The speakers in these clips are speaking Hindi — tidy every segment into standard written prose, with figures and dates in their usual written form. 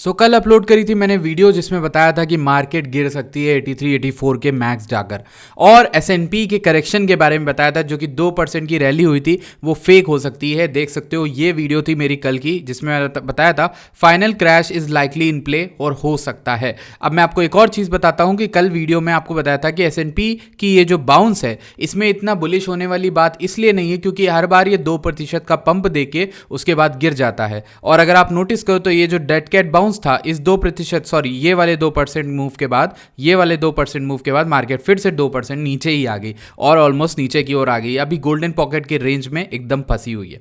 कल अपलोड करी थी मैंने वीडियो जिसमें बताया था कि मार्केट गिर सकती है 83 84 के मैक्स जाकर, और एसएनपी के करेक्शन के बारे में बताया था जो कि 2% की रैली हुई थी वो फेक हो सकती है। देख सकते हो ये वीडियो थी मेरी कल की जिसमें मैंने बताया था final crash is likely in play और हो सकता है। अब मैं आपको एक और चीज़ बताता हूँ कि कल वीडियो में आपको बताया था कि एसएनपी की ये जो बाउंस है इसमें इतना बुलिश होने वाली बात इसलिए नहीं है क्योंकि हर बार ये 2% का पंप देके उसके बाद गिर जाता है। और अगर आप नोटिस करो तो ये जो डेड कैट बाउंस था इस 2% सॉरी ये वाले 2% मूव के बाद, ये वाले 2% मूव के बाद मार्केट फिर से 2% नीचे ही आ गई और ऑलमोस्ट नीचे की ओर आ गई। अभी गोल्डन पॉकेट के रेंज में एकदम फंसी हुई है।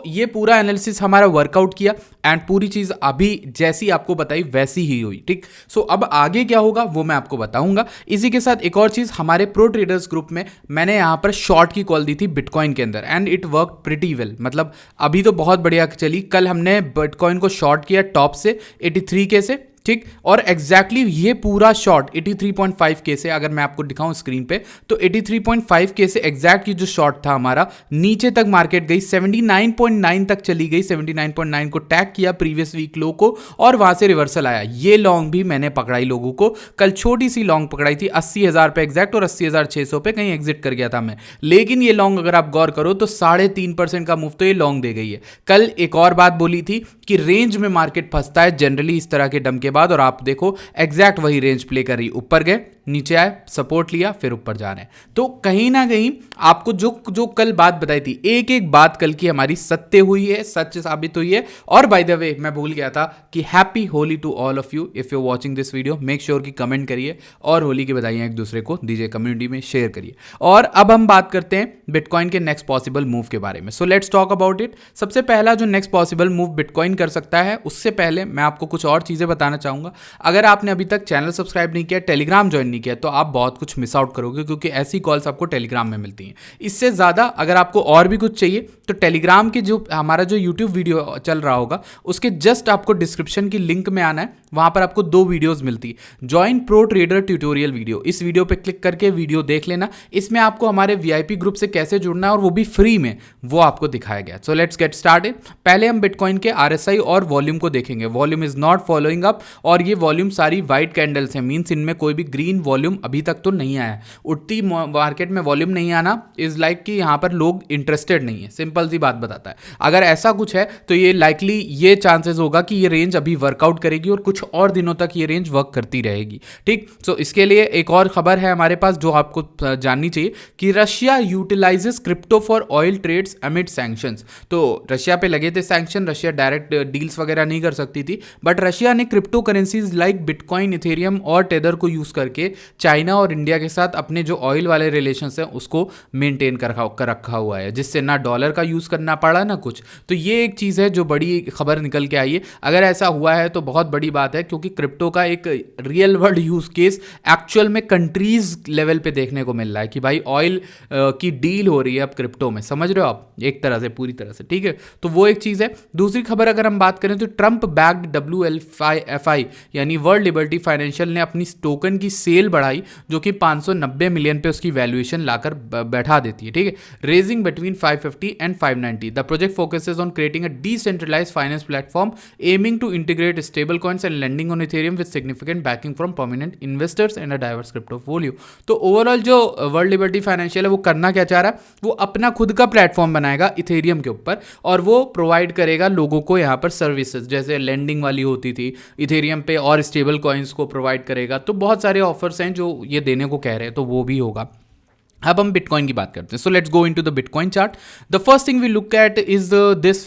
ये पूरा एनालिसिस हमारा वर्कआउट किया एंड पूरी चीज अभी जैसी आपको बताई वैसी ही हुई। ठीक, अब आगे क्या होगा वो मैं आपको बताऊंगा। इसी के साथ एक और चीज, हमारे प्रो ट्रेडर्स ग्रुप में मैंने यहां पर शॉर्ट की कॉल दी थी बिटकॉइन के अंदर and it work pretty well. मतलब अभी तो बहुत बढ़िया चली। कल हमने बिटकॉइन को शॉर्ट किया टॉप से 83K से, ठीक, और एग्जैक्टली ये पूरा शॉर्ट 83.5K से, अगर मैं आपको दिखाऊं स्क्रीन पे तो 83.5K से एग्जैक्ट ये जो शॉर्ट था हमारा नीचे तक मार्केट गई 79.9 तक चली गई। 79.9 को टैग किया प्रीवियस वीक लो को और वहां से रिवर्सल आया। ये लॉन्ग भी मैंने पकड़ाई लोगों को, कल छोटी सी लॉन्ग पकड़ाई थी 80,000 पे एग्जैक्ट और 80,600 पे कहीं एग्जिट कर गया था मैं। लेकिन ये लॉन्ग अगर आप गौर करो तो 3.5% का मूव तो ये लॉन्ग दे गई है। कल एक और बात बोली थी कि रेंज में मार्केट फंसता है जनरली इस तरह के डम के बाद, और आप देखो एग्जैक्ट वही रेंज प्ले कर रही। ऊपर गए, नीचे आए, सपोर्ट लिया, फिर ऊपर जा रहे हैं। तो कहीं ना कहीं आपको जो कल बात बताई थी, एक एक बात कल की हमारी सत्य हुई है, सच साबित हुई है। और बाय द वे मैं भूल गया था कि happy Holi to all of you. If you watching this video make sure कि कमेंट करिए और होली की बधाइयां एक दूसरे को दीजिए, कम्युनिटी में शेयर करिए। और अब हम बात करते हैं बिटकॉइन के नेक्स्ट पॉसिबल मूव के बारे में। Let's talk about it. सबसे पहला जो नेक्स्ट पॉसिबल मूव बिटकॉइन कर सकता है, उससे पहले मैं आपको कुछ और चीजें बताना चाहूंगा। अगर आपने अभी तक चैनल सब्सक्राइब नहीं किया, टेलीग्राम ज्वाइन नहीं किया, तो आप बहुत कुछ मिस आउट करोगे क्योंकि ऐसी कॉल्स आपको टेलीग्राम में मिलती हैं। इससे ज़्यादा अगर आपको और भी कुछ चाहिए तो टेलीग्राम की जो हमारा जो यूट्यूब वीडियो चल रहा होगा उसके जस्ट आपको डिस्क्रिप्शन की लिंक में आना है। वहां पर आपको 2 वीडियोस मिलती है। Join pro trader tutorial video, इस वीडियो पे क्लिक करके वीडियो देख लेना। इसमें आपको हमारे वीआईपी ग्रुप से कैसे जुड़ना है और वो भी फ्री में, वो आपको दिखाया गया। So let's get started. पहले हम बिटकॉइन के आरएसआई और वॉल्यूम को देखेंगे। Volume is not following up, और ये वॉल्यूम सारी व्हाइट कैंडल्स हैं, मींस इनमें कोई भी ग्रीन वॉल्यूम अभी तक तो नहीं आया। उठती मार्केट में वॉल्यूम नहीं आना इज लाइक कि यहां पर लोग इंटरेस्टेड नहीं है, सिंपल सी बात बताता है। अगर ऐसा कुछ है तो ये लाइकली ये चांसेस होगा कि ये रेंज अभी वर्कआउट करेगी और कुछ और दिनों तक ये रेंज वर्क करती रहेगी। ठीक, इसके लिए एक और खबर है हमारे पास जो आपको जाननी चाहिए कि Russia utilizes crypto for oil trades amid sanctions. तो रशिया पे लगे थे सैंक्शन, रशिया डायरेक्ट डील्स वगैरह नहीं कर सकती थी, बट रशिया ने crypto currencies like bitcoin, Ethereum और टेदर को यूज करके चाइना और इंडिया के साथ अपने जो ऑयल वाले रिलेशंस हैं उसको मेंटेन कर रखा हुआ है, जिससे ना डॉलर का यूज करना पड़ा ना कुछ। तो ये एक चीज है जो बड़ी खबर निकल के आई है। अगर ऐसा हुआ है तो बहुत बड़ी बात है क्योंकि क्रिप्टो का एक real world use case actual में कंट्रीज लेवल पे देखने को मिल रहा है कि भाई ऑयल की डील हो रही है अब क्रिप्टो में, समझ रहे हो आप, एक तरह से पूरी तरह से। ठीक है, तो वो एक चीज है। दूसरी खबर अगर हम बात करें तो ट्रंप बैक्ड WLFI यानी वर्ल्ड लिबर्टी फाइनेंशियल ने अपनी टोकन की सेल बढ़ाई जो कि 590 मिलियन पे उसकी वैल्यूएशन लाकर बैठा देती है। ठीक है, raising between 550 and 590। The project focuses on creating a decentralized finance platform aiming to integrate stable coins and lending on Ethereum with significant backing from prominent investors and a diverse crypto volume. तो ओवरऑल जो वर्ल्ड लिबर्टी फाइनेंशियल है वो करना क्या चाह रहा है, वो अपना खुद का प्लेटफॉर्म बनाएगा इथेरियम के ऊपर और वो प्रोवाइड करेगा लोगों को यहाँ पर सर्विसेज, जैसे लेंडिंग वाली होती थी इथेरियम पे, और स्टेबल कॉइन्स को प्रोवाइड करेगा। तो बहुत सारे ऑफर्स हैं जो ये देने को कह रहे हैं, तो वो भी होगा। अब हम बिटकॉइन की बात करते हैं। So let's go into the bitcoin chart. The first thing we look at is this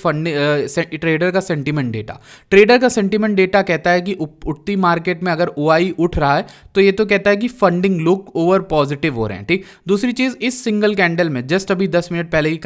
trader का सेंटीमेंट डेटा। ट्रेडर का सेंटीमेंट डेटा कहता है कि उठती मार्केट में अगर ओआई उठ रहा है तो ये तो कहता है कि फंडिंग लुक ओवर पॉजिटिव हो रहे हैं। ठीक, दूसरी चीज, इस सिंगल कैंडल में जस्ट अभी 10 मिनट पहले की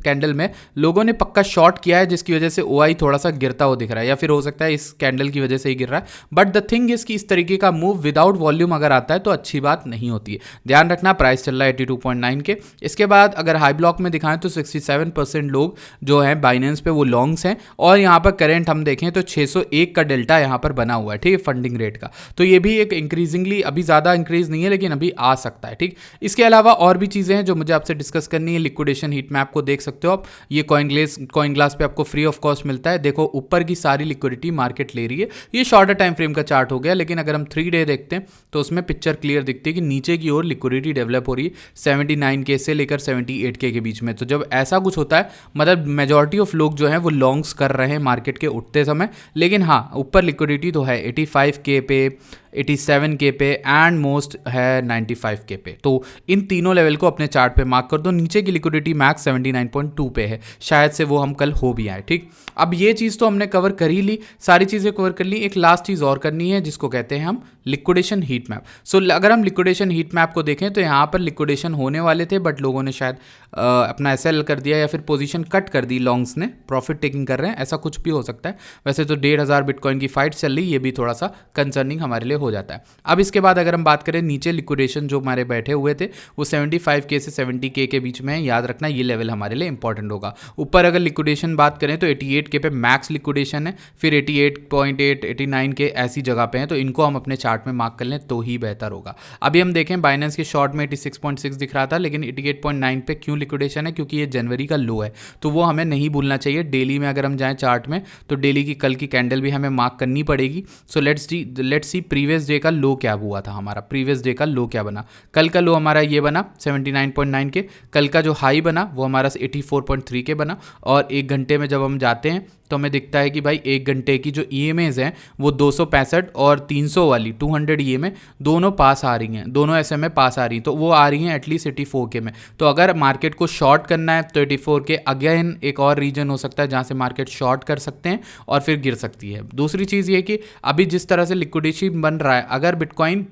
कैंडल में लोगों ने पक्का शॉर्ट किया है जिसकी वजह से ओआई थोड़ा सा गिरता हुआ दिख रहा है, या फिर हो सकता है इस कैंडल की वजह से ही गिर रहा है। बट द थिंग इज कि इस तरीके का मूव विदाउट वॉल्यूम अगर आता है तो अच्छी बात नहीं होती है। ध्यान रखना, प्राइस चल रहा है 62.9 के। इसके बाद अगर हाई ब्लॉक में दिखाएं तो 67% लोग जो हैं बाइनेंस पे वो लॉन्ग्स हैं, और यहाँ पर करेंट हम देखें तो 601 का डेल्टा यहाँ पर बना हुआ है, ठीक है, फंडिंग रेट का। तो ये भी एक इंक्रीजिंगली, अभी ज़्यादा इंक्रीज नहीं है लेकिन अभी आ सकता है, ठीक। इसके अलावा और भी चीज़ें हैं जो मुझे आपसे डिस्कस करनी है। लिक्विडेशन हीट मैप को देख सकते हो आप, ये कॉइन ग्लास पे आपको फ्री ऑफ कॉस्ट मिलता है। देखो ऊपर की सारी लिक्विडिटी मार्केट ले रही है। ये शॉर्टर टाइम फ्रेम का चार्ट हो गया, लेकिन अगर हम 3 डे देखते हैं तो उसमें पिक्चर क्लियर दिखती है कि नीचे की ओर लिक्विडिटी डेवलप हो रही है 79K से लेकर 78K के बीच में। तो जब ऐसा कुछ होता है मतलब मेजॉरिटी ऑफ लोग जो हैं वो लॉन्ग्स कर रहे हैं मार्केट के उठते समय, लेकिन हाँ ऊपर लिक्विडिटी तो है 85K पे, 87K पे एंड मोस्ट है 95K पे। तो इन तीनों लेवल को अपने चार्ट पे मार्क कर दो। नीचे की लिक्विडिटी मैक्स 79.2 पे है, शायद से वो हम कल हो भी आए, ठीक। अब ये चीज़ तो हमने कवर कर ही ली, सारी चीज़ें कवर कर ली। एक लास्ट चीज़ और करनी है जिसको कहते हैं हम लिक्विडेशन हीट मैप। सो अगर हम लिक्विडेशन हीट मैप को देखें तो यहाँ पर लिक्विडेशन होने वाले थे, बट लोगों ने शायद अपना SL कर दिया या फिर पोजीशन कट कर दी, लॉन्ग्स ने प्रॉफिट टेकिंग कर रहे हैं, ऐसा कुछ भी हो सकता है। वैसे तो 1500 बिटकॉइन की फाइट चल रही, ये भी थोड़ा सा कंसर्निंग हमारे लिए हो जाता है। अब इसके बाद अगर हम बात करें नीचे लिक्विडेशन जो हमारे बैठे हुए थे वो 75K से 70K के बीच में, याद रखना ये लेवल हमारे लिए इंपॉर्टेंट होगा। ऊपर अगर लिक्विडेशन बात करें तो 88K पे मैक्स लिक्विडेशन है, फिर 88.8, 89K ऐसी जगह पे हैं, तो इनको हम अपने चार्ट में मार्क कर लें तो ही बेहतर होगा। अभी हम देखें बाइनेंस के शॉर्ट में 86.6 दिख रहा था, लेकिन 88.9 पे क्यों लिक्विडेशन है? क्योंकि ये जनवरी का लो है, तो वो हमें नहीं भूलना चाहिए। डेली में अगर हम जाएं चार्ट में तो डेली की कल की कैंडल भी हमें मार्क करनी पड़ेगी। So let's see previous day का लो क्या हुआ था, हमारा प्रीवियस डे का लो क्या बना। कल का लो हमारा ये बना 79.9 के, कल का जो हाई बना वो हमारा 84.3 के बना। और एक घंटे में जब हम जाते हैं तो हमें दिखता है कि भाई एक घंटे की जो EMAs हैं वो 265 और 300 वाली 200 EMA दोनों पास आ रही हैं, दोनों SMA पास आ रही हैं, तो वो आ रही हैं एटलीस्ट 84K में। तो अगर मार्केट को शॉर्ट करना है तो 84K अगेन एक और रीजन हो सकता है जहाँ से मार्केट शॉर्ट कर सकते हैं और फिर गिर सकती है। दूसरी चीज़ ये कि अभी जिस तरह से लिक्विडेशन बन रहा है, अगर बिटकॉइन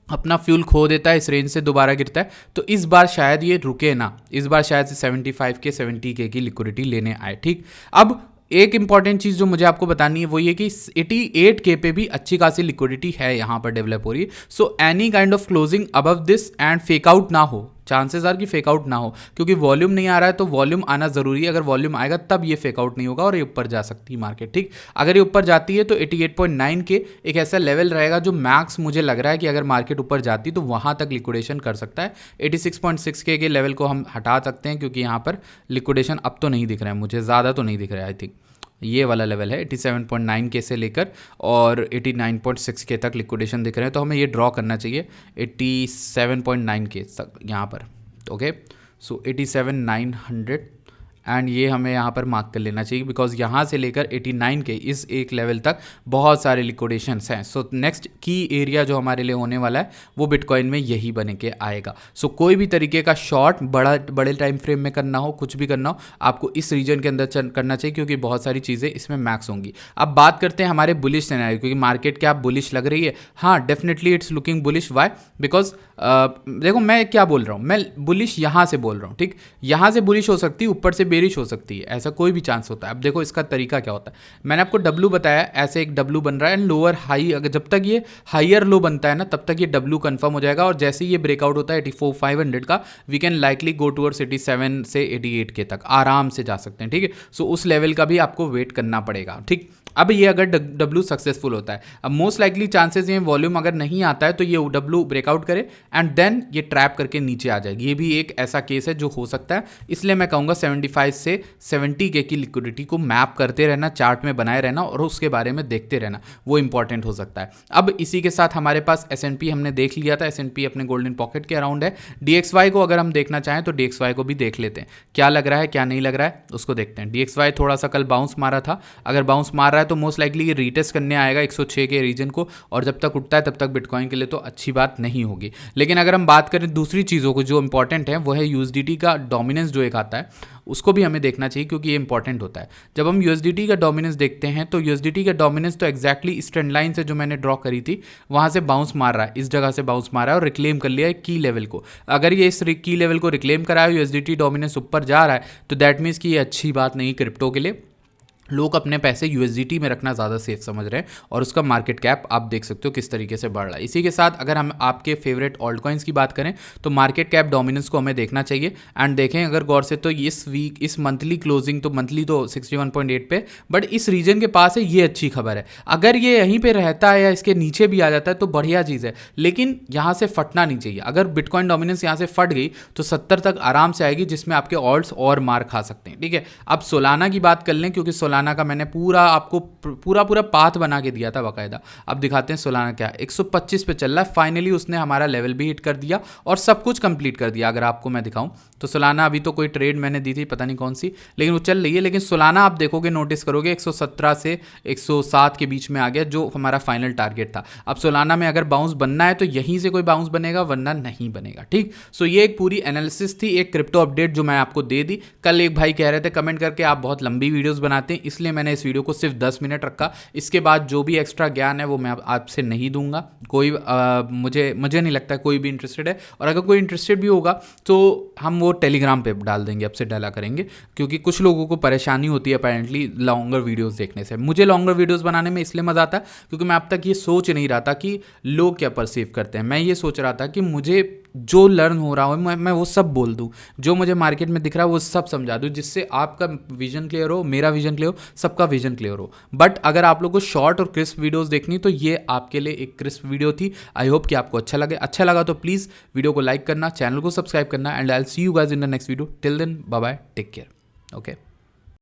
अपना फ्यूल खो देता है, इस रेंज से दोबारा गिरता है, तो इस बार शायद ये रुके ना, इस बार शायद से 75K 70K की लिक्विडिटी लेने आए, ठीक। अब एक इंपॉर्टेंट चीज़ जो मुझे आपको बतानी है वो ये कि 88K पे भी अच्छी खासी लिक्विडिटी है यहाँ पर डेवलप हो रही है। So any kind of closing above this and fake out ना हो, चांसेस आर कि फेक आउट ना हो, क्योंकि वॉल्यूम नहीं आ रहा है तो वॉल्यूम आना जरूरी है। अगर वॉल्यूम आएगा तब ये फेक आउट नहीं होगा और ये ऊपर जा सकती है मार्केट, ठीक। अगर ये ऊपर जाती है तो 88.9 के एक ऐसा लेवल रहेगा जो मैक्स मुझे लग रहा है कि अगर मार्केट ऊपर जाती तो वहाँ तक लिक्विडेशन कर सकता है। 86.6 के लेवल को हम हटा सकते हैं, क्योंकि यहाँ पर लिक्विडेशन अब तो नहीं दिख रहा है मुझे, ज़्यादा तो नहीं दिख रहा है। आई थिंक ये वाला लेवल है 87.9K से लेकर और 89.6K तक लिक्विडेशन दिख रहे हैं, तो हमें ये ड्रॉ करना चाहिए 87.9K तक यहाँ पर, ओके। सो 87,900 एंड ये हमें यहाँ पर मार्क कर लेना चाहिए, बिकॉज यहाँ से लेकर 89K इस एक लेवल तक बहुत सारे लिक्विडेशंस हैं। सो नेक्स्ट की एरिया जो हमारे लिए होने वाला है वो बिटकॉइन में यही बन के आएगा। सो कोई भी तरीके का शॉर्ट बड़े टाइम फ्रेम में करना हो, कुछ भी करना हो, आपको इस रीजन के अंदर करना चाहिए, क्योंकि बहुत सारी चीज़ें इसमें मैक्स होंगी। अब बात करते हैं हमारे बुलिश सिनेरियो, क्योंकि मार्केट क्या बुलिश लग रही है? हाँ, definitely it's looking bullish. Why? Because देखो मैं क्या बोल रहा हूँ, मैं बुलिश यहाँ से बोल रहा हूँ, ठीक। यहाँ से बुलिश हो सकती है, ऊपर से बेरिश हो सकती है, ऐसा कोई भी चांस होता है। अब देखो इसका तरीका क्या होता है, मैंने आपको W बताया, ऐसे एक W बन रहा है एंड लोअर हाई, अगर जब तक ये हाइयर लो बनता है ना तब तक ये W कंफर्म हो जाएगा, और जैसे ही ये ब्रेकआउट होता है 84,500 का, we can likely go towards 87 से 88K तक आराम से जा सकते हैं, ठीक है। सो उस लेवल का भी आपको वेट करना पड़ेगा, ठीक। अब ये अगर W सक्सेसफुल होता है, अब मोस्ट लाइकली चांसेस ये वॉल्यूम अगर नहीं आता है तो ये W ब्रेकआउट करे एंड देन ये ट्रैप करके नीचे आ जाएगी। ये भी एक ऐसा केस है जो हो सकता है, इसलिए मैं कहूँगा 75 से 70K की लिक्विडिटी को मैप करते रहना, चार्ट में बनाए रहना और उसके बारे में देखते रहना, वो इंपॉर्टेंट हो सकता है। अब इसी के साथ हमारे पास S&P हमने देख लिया था, S&P अपने गोल्डन पॉकेट के अराउंड है। DXY को अगर हम देखना चाहें तो DXY को भी देख लेते हैं, क्या लग रहा है क्या नहीं लग रहा है उसको देखते हैं। DXY थोड़ा सा कल बाउंस मारा था, अगर बाउंस मार रहा है तो मोस्ट लाइकली ये रीटेस्ट करने आएगा 106 के रीजन को, और जब तक उठता है तब तक बिटकॉइन के लिए तो अच्छी बात नहीं होगी। लेकिन अगर हम बात करें दूसरी चीज़ों को जो इंपॉर्टेंट है वो है USDT का डोमिनेंस जो एक आता है, उसको भी हमें देखना चाहिए, क्योंकि ये इंपॉर्टेंट होता है। जब हम USDT का डोमिनेंस देखते हैं तो USDT का डोमिनेंस तो एक्जैक्टली इस ट्रेंड लाइन से जो मैंने ड्रॉ करी थी वहाँ से बाउंस मार रहा है, इस जगह से बाउंस मार रहा है और रिक्लेम कर लिया है की लेवल को। अगर ये इस की लेवल को रिक्लेम करा है, USDT डोमिनेंस ऊपर जा रहा है, तो दैट मीन्स कि ये अच्छी बात नहीं क्रिप्टो के लिए। लोग अपने पैसे यूएसडीटी में रखना ज़्यादा सेफ समझ रहे हैं और उसका मार्केट कैप आप देख सकते हो किस तरीके से बढ़ रहा है। इसी के साथ अगर हम आपके फेवरेट ऑल्ट कॉइन्स की बात करें तो मार्केट कैप डोमिनेंस को हमें देखना चाहिए। एंड देखें अगर गौर से तो इस वीक इस मंथली क्लोजिंग तो मंथली तो 61.8 पे, बट इस रीजन के पास है, ये अच्छी खबर है। अगर ये यहीं पर रहता है या इसके नीचे भी आ जाता है तो बढ़िया चीज़ है, लेकिन यहाँ से फटना नहीं चाहिए। अगर बिटकॉइन डोमिनेंस यहाँ से फट गई तो 70 तक आराम से आएगी, जिसमें आपके ऑल्ट्स और मार खा सकते हैं। ठीक है, अब सोलाना की बात कर लें, क्योंकि सोलाना का मैंने पूरा आपको पूरा पाथ बना के दिया था बाकायदा। अब दिखाते हैं सोलाना क्या 125 पे चल रहा है। फाइनली उसने हमारा लेवल भी हिट कर दिया और सब कुछ कंप्लीट कर दिया। अगर आपको मैं दिखाऊं तो सोलाना अभी तो कोई ट्रेड मैंने दी थी पता नहीं कौन सी, लेकिन वो चल रही है। लेकिन सोलाना आप देखोगे, नोटिस करोगे 117 से 107 के बीच में आ गया, जो हमारा फाइनल टारगेट था। अब सोलाना में अगर बाउंस बनना है तो यहीं से कोई बाउंस बनेगा, वरना नहीं बनेगा। ठीक, सो ये एक पूरी एनालिसिस थी, एक क्रिप्टो अपडेट जो मैं आपको दे दी। कल एक भाई कह रहे थे कमेंट करके आप बहुत लंबी वीडियोस बनाते हैं, इसलिए मैंने इस वीडियो को सिर्फ 10 मिनट रखा। इसके बाद जो भी एक्स्ट्रा ज्ञान है वो मैं आपसे नहीं दूंगा। कोई मुझे नहीं लगता कोई भी इंटरेस्टेड है, और अगर कोई इंटरेस्टेड भी होगा तो हम वो टेलीग्राम पे डाल देंगे, अब से डाला करेंगे, क्योंकि कुछ लोगों को परेशानी होती है अपेरेंटली लॉन्गर वीडियोस देखने से। मुझे लॉन्गर वीडियोस बनाने में इसलिए मज़ा आता है क्योंकि मैं अब तक ये सोच नहीं रहा था कि लोग क्या परसीव करते हैं। मैं ये सोच रहा था कि मुझे जो लर्न हो रहा है मैं वो सब बोल दूं, जो मुझे मार्केट में दिख रहा है वो सब समझा दूं, जिससे आपका विजन क्लियर हो, मेरा विजन क्लियर हो, सबका विजन क्लियर हो। बट अगर आप लोगों को शॉर्ट और क्रिस्प वीडियोस देखनी तो ये आपके लिए एक क्रिस्प वीडियो थी। आई होप कि आपको अच्छा लगा तो प्लीज़ वीडियो को लाइक करना, चैनल को सब्सक्राइब करना, and I will see you guys in the next video. Till then bye bye, take care, okay.